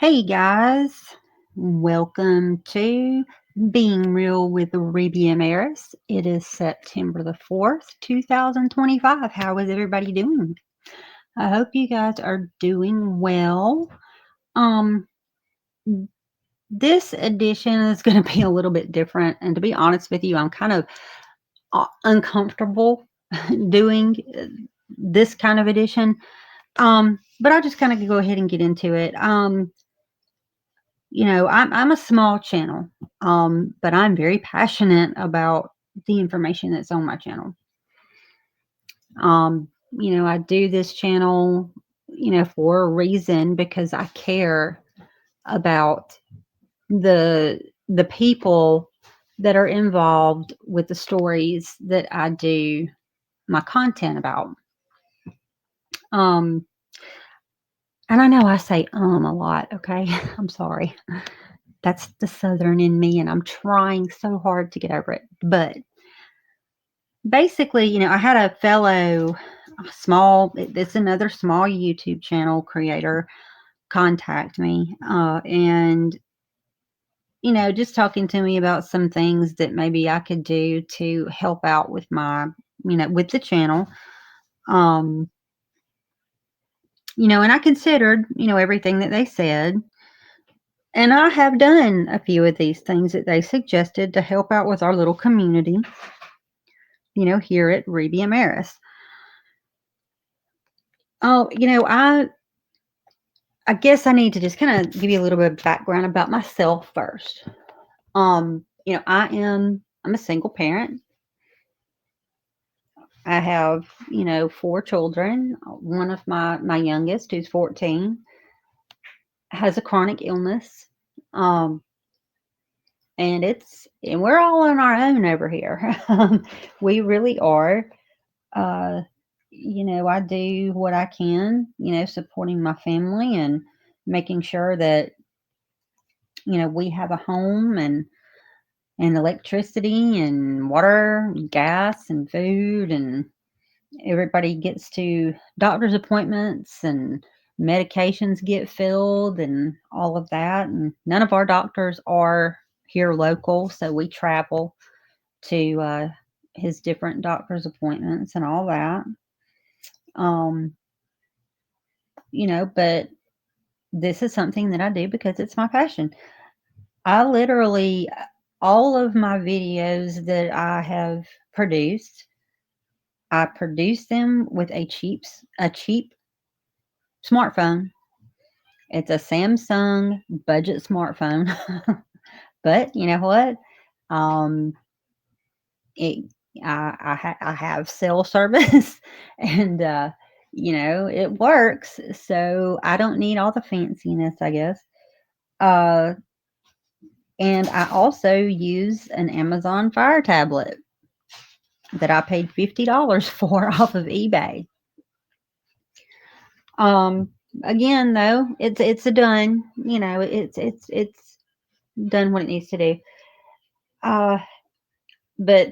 Hey guys, welcome to Being Real with Rebi Amaris. It is September the 4th, 2025. How is everybody doing? I hope you guys are doing well. Um, this edition is going to be a little bit different, and to be honest with you, I'm kind of uncomfortable doing this kind of edition. But I'll just kind of go ahead and get into it. I'm a small channel, but I'm very passionate about the information that's on my channel. I do this channel, for a reason because I care about the people that are involved with the stories that I do my content about. Um, and I know I say a lot, okay? I'm sorry. That's the Southern in me, and I'm trying so hard to get over it. But basically, I had a fellow it's another small YouTube channel creator contact me, and, just talking to me about some things that maybe I could do to help out with with the channel. Um, and I considered, everything that they said. And I have done a few of these things that they suggested to help out with our little community, here at Rebi Amaris. Oh, I guess I need to just kind of give you a little bit of background about myself first. I'm a single parent. I have, four children. One of my youngest, who's 14, has a chronic illness. Um, and we're all on our own over here. We really are. Uh, I do what I can, supporting my family and making sure that, we have a home and electricity and water, and gas and food, and everybody gets to doctor's appointments and medications get filled and all of that. And none of our doctors are here local, so we travel to his different doctor's appointments and all that. Um, but this is something that I do because it's my passion. I literally, all of my videos that I have produced, I produce them with a cheap smartphone. It's a Samsung budget smartphone. But you know what? Um, it I have cell service, and it works. So I don't need all the fanciness, I guess. Uh, and I also use an Amazon Fire tablet that I paid $50 for off of eBay. Um, Again, though, it's a done. It's done what it needs to do. Uh, but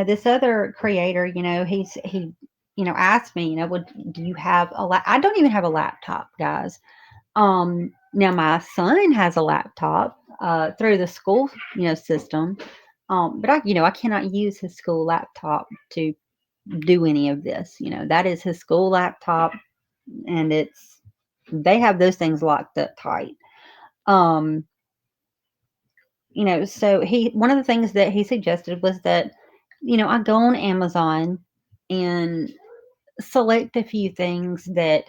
this other creator, he asked me, do you have I don't even have a laptop, guys. Now my son has a laptop through the school, system. But I cannot use his school laptop to do any of this. That is his school laptop, and they have those things locked up tight. Um, so one of the things that he suggested was that, I go on Amazon and select a few things that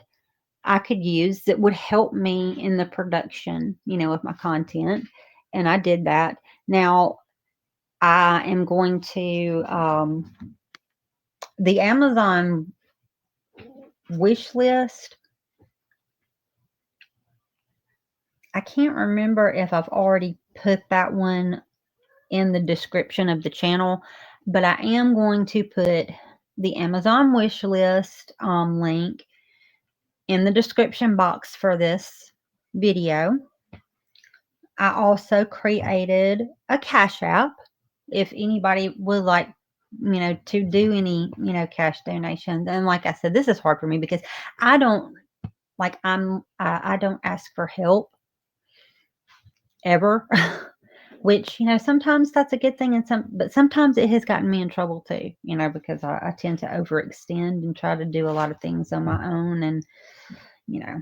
I could use that would help me in the production, of my content. And I did that. Now I am going to, the Amazon wish list. I can't remember if I've already put that one in the description of the channel, but I am going to put the Amazon wish list link in the description box for this video. I also created a Cash App if anybody would like, to do any, cash donations. And like I said, this is hard for me because I don't I don't ask for help. ever. Which, sometimes that's a good thing, but sometimes it has gotten me in trouble too, because I tend to overextend and try to do a lot of things on my own. And, you know,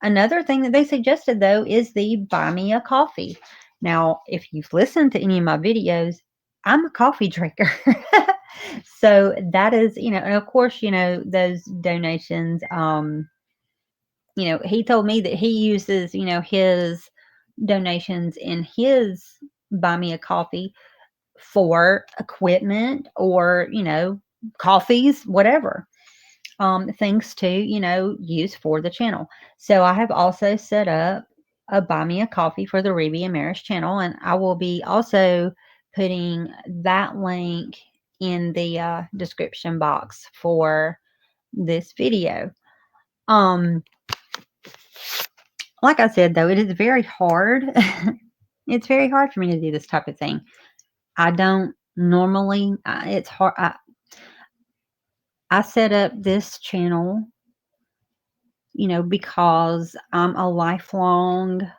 another thing that they suggested though is the buy me a coffee. Now, if you've listened to any of my videos, I'm a coffee drinker. So that is, and of course, those donations, he told me that he uses, his donations in his buy me a coffee for equipment or, coffees, whatever, things to, use for the channel. So I have also set up a buy me a coffee for the Rebi Amaris channel, and I will be also putting that link in the description box for this video. Like I said, though, it is very hard. It's very hard for me to do this type of thing. I don't normally, it's hard. I set up this channel, because I'm a lifelong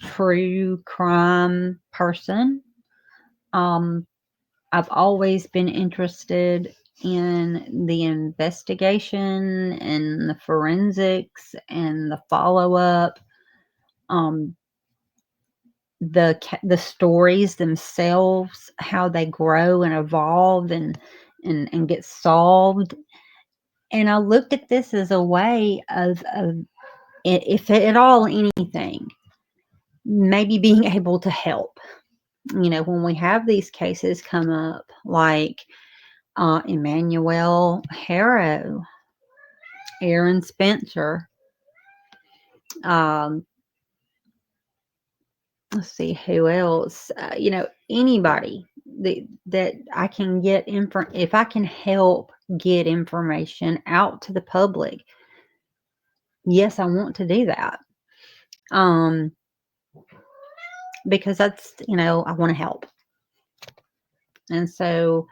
true crime person. I've always been interested in the investigation and the forensics and the follow-up. The stories themselves, how they grow and evolve and get solved. And I looked at this as a way of if at all anything, maybe being able to help. When we have these cases come up, like Emmanuel Harrow, Aaron Spencer, let's see who else, anybody that I can get if I can help get information out to the public, yes, I want to do that. Because that's, I want to help. And so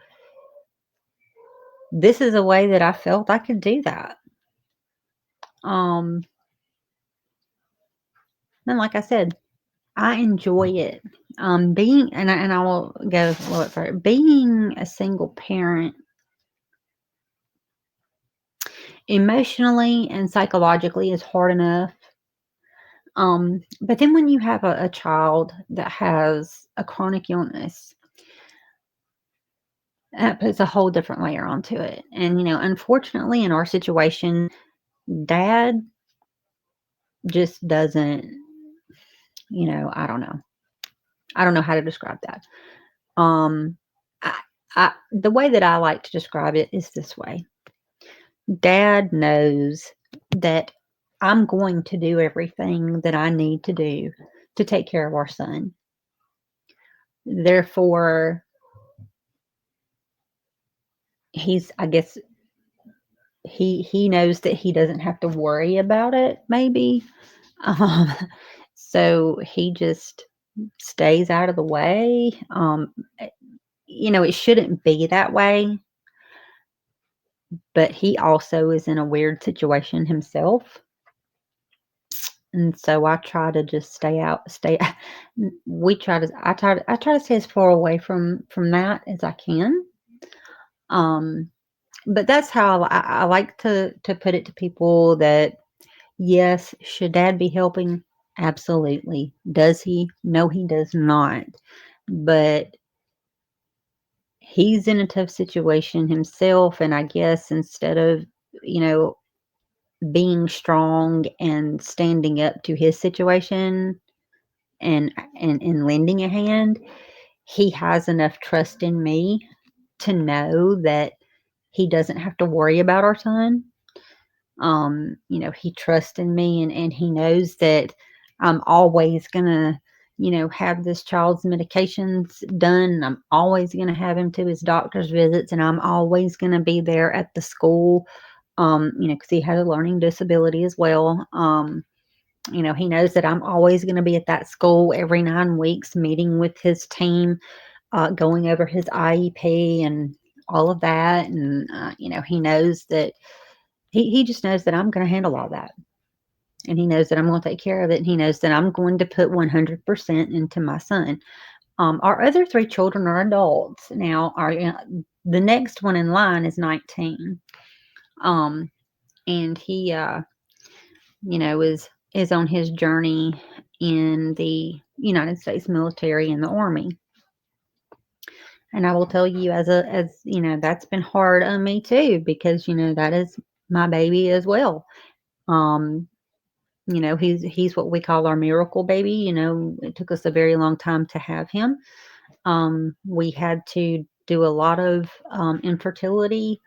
this is a way that I felt I could do that. And like I said, I enjoy it. Being, and I will go a little bit further, being a single parent, emotionally and psychologically, is hard enough. But then when you have a child that has a chronic illness, that puts a whole different layer onto it. And, unfortunately in our situation, dad just doesn't, I don't know. I don't know how to describe that. The way that I like to describe it is this way. Dad knows that I'm going to do everything that I need to do to take care of our son. Therefore, I guess he knows that he doesn't have to worry about it, maybe. So he just stays out of the way. It shouldn't be that way, but he also is in a weird situation himself. And so I try to just I try to stay as far away from that as I can. But that's how I like to put it to people, that yes, should dad be helping? Absolutely. Does he? No, he does not. But he's in a tough situation himself, and I guess instead of, being strong and standing up to his situation and lending a hand, he has enough trust in me to know that he doesn't have to worry about our son. He trusts in me, and he knows that I'm always gonna, have this child's medications done. I'm always gonna have him to his doctor's visits, and I'm always gonna be there at the school. Because he has a learning disability as well. He knows that I'm always going to be at that school every 9 weeks, meeting with his team, going over his IEP and all of that. And, he knows that he just knows that I'm going to handle all that. and he knows that I'm going to take care of it. And he knows that I'm going to put 100% into my son. Our other 3 children are adults now. The next one in line is 19, and he, is on his journey in the United States military and the Army. And I will tell you, that's been hard on me too, because that is my baby as well. Um, he's what we call our miracle baby. It took us a very long time to have him. We had to do a lot of infertility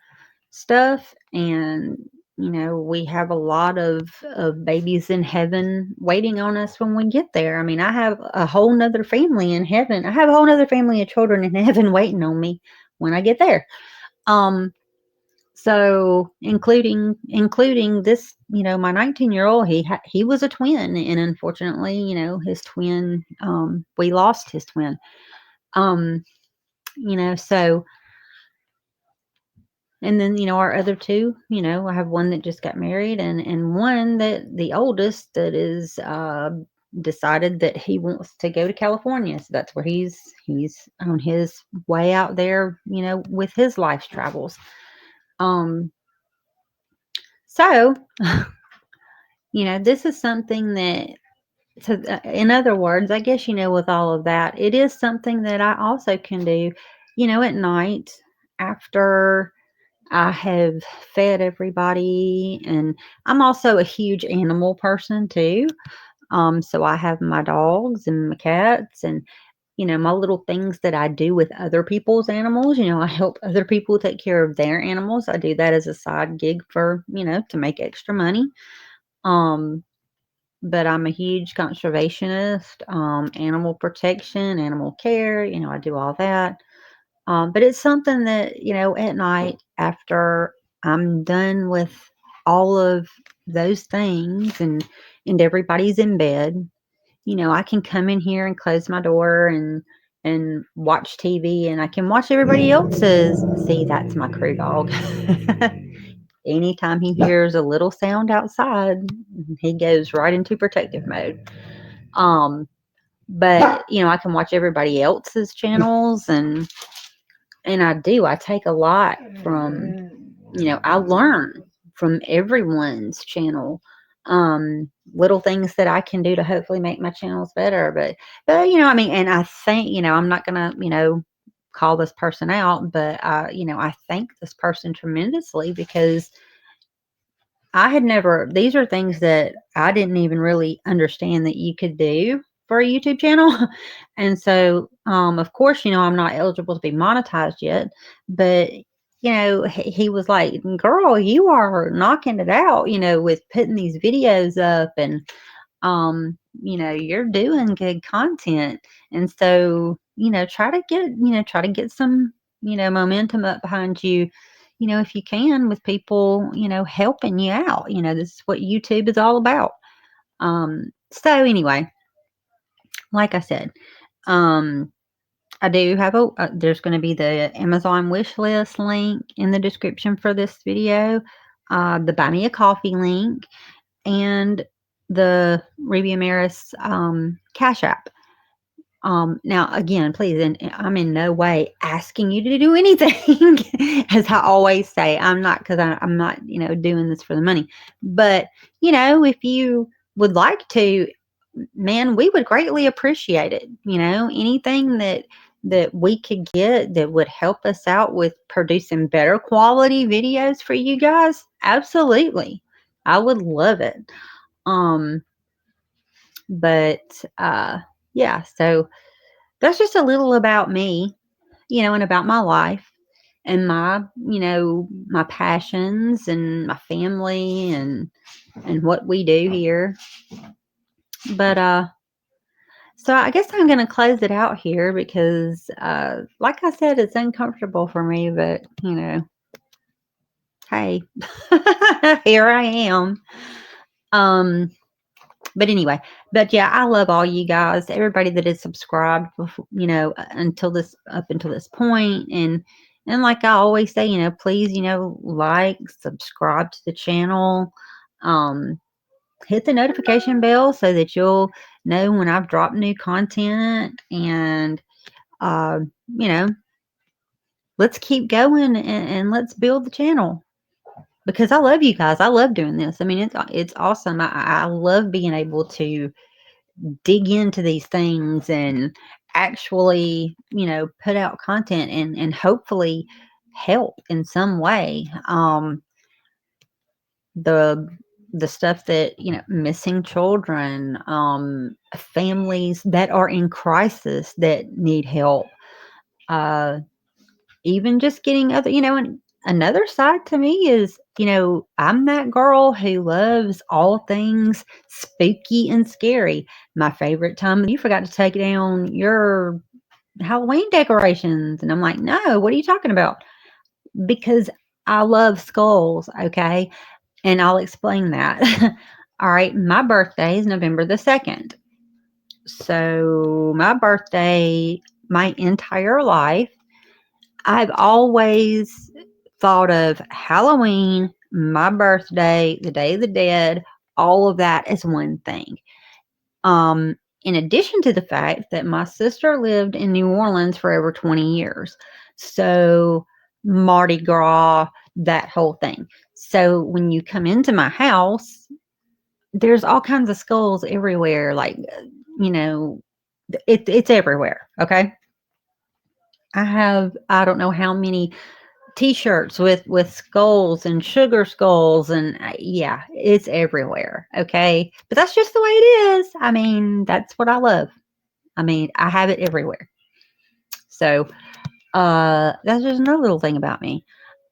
stuff, and we have a lot of babies in heaven waiting on us when we get there. I mean, I have a whole nother family in heaven. I have a whole nother family of children in heaven waiting on me when I get there. So including this, my 19-year-old, he was a twin, and unfortunately, his twin, we lost his twin. So, and then, our other 2, I have one that just got married, and one that the oldest that is decided that he wants to go to California. So that's where he's on his way out there, with his life's travels. So, this is something that, so in other words, I guess, with all of that, it is something that I also can do, at night after I have fed everybody. And I'm also a huge animal person too. So I have my dogs and my cats, and my little things that I do with other people's animals. I help other people take care of their animals. I do that as a side gig for, to make extra money. But I'm a huge conservationist, animal protection, animal care. I do all that. But it's something that, at night after I'm done with all of those things, and everybody's in bed, I can come in here and close my door and watch TV, and I can watch everybody else's. See, that's my crew dog. Anytime he hears a little sound outside, he goes right into protective mode. But I can watch everybody else's channels, and I take a lot from, I learn from everyone's channel. Little things that I can do to hopefully make my channels better. But I mean, and I think, I'm not gonna, call this person out, but I thank this person tremendously, because I had never, these are things that I didn't even really understand that you could do for a YouTube channel. And so, of course, I'm not eligible to be monetized yet, but, he was like, girl, you are knocking it out, with putting these videos up, and, you're doing good content. And so, try to get some, momentum up behind you, if you can, with people, helping you out. This is what YouTube is all about. So anyway, like I said, I do have there's going to be the Amazon wish list link in the description for this video, the Buy Me a Coffee link, and the Rebi Amaris Cash App. Now, again, please, and I'm in no way asking you to do anything. As I always say, I'm not, because I'm not, doing this for the money. But, if you would like to, man, we would greatly appreciate it. Anything that we could get that would help us out with producing better quality videos for you guys, absolutely. I would love it. But yeah, so that's just a little about me, and about my life, and my passions, and my family, and what we do here. But so I guess I'm going to close it out here, because like I said, it's uncomfortable for me, but hey, here I am. But anyway, but yeah, I love all you guys, everybody that is subscribed, before, up until this point. And like I always say, please, like, subscribe to the channel. hit the notification bell so that you'll know when I've dropped new content. And, uh, you know, let's keep going and let's build the channel because I love you guys. I love doing this. I mean, it's awesome. I love being able to dig into these things and actually, put out content and hopefully help in some way. The the stuff that, missing children, families that are in crisis that need help, uh, even just getting other, and another side to me is, I'm that girl who loves all things spooky and scary. My favorite time, you forgot to take down your Halloween decorations. And I'm like, no, what are you talking about? Because I love skulls, okay? And I'll explain that. All right, my birthday is November the 2nd. So, my birthday, my entire life, I've always thought of Halloween, my birthday, the Day of the Dead, all of that as one thing. In addition to the fact that my sister lived in New Orleans for over 20 years. So, Mardi Gras, that whole thing. So, when you come into my house, there's all kinds of skulls everywhere. Like, you know, it's everywhere. Okay. I don't know how many t-shirts with skulls and sugar skulls, and yeah, it's everywhere. Okay, but that's just the way it is. I mean, that's what I love. I mean, I have it everywhere. So that's just another little thing about me.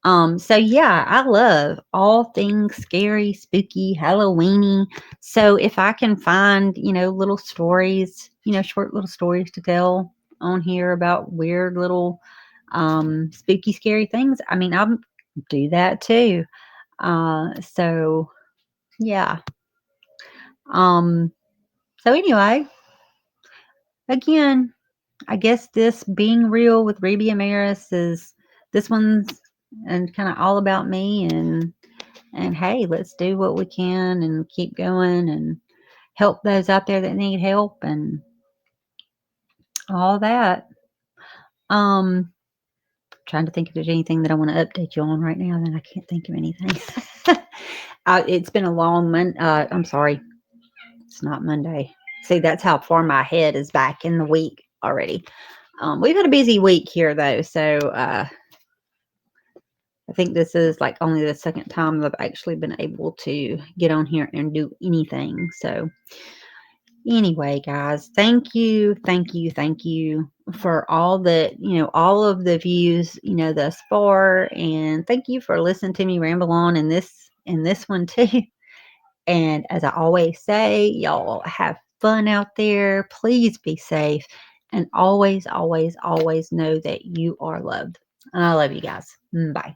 So yeah, I love all things scary, spooky, Halloweeny. So if I can find, little stories, short little stories to tell on here about weird little spooky, scary things, I mean, I'll do that too. So yeah. Um, so anyway, again, I guess this being real with Rebi Amaris is this one's and kind of all about me, and hey, let's do what we can and keep going and help those out there that need help and all that. Um, Trying to think if there's anything that I want to update you on right now, then I can't think of anything. It's been a long month. I'm sorry, it's not Monday. See, that's how far my head is back in the week already. We've had a busy week here though, so I think this is like only the second time I've actually been able to get on here and do anything. So anyway, guys, thank you for all the, all of the views, thus far. And thank you for listening to me ramble on in this one too. And as I always say, y'all have fun out there. Please be safe. And always, always, always know that you are loved. And I love you guys. Bye.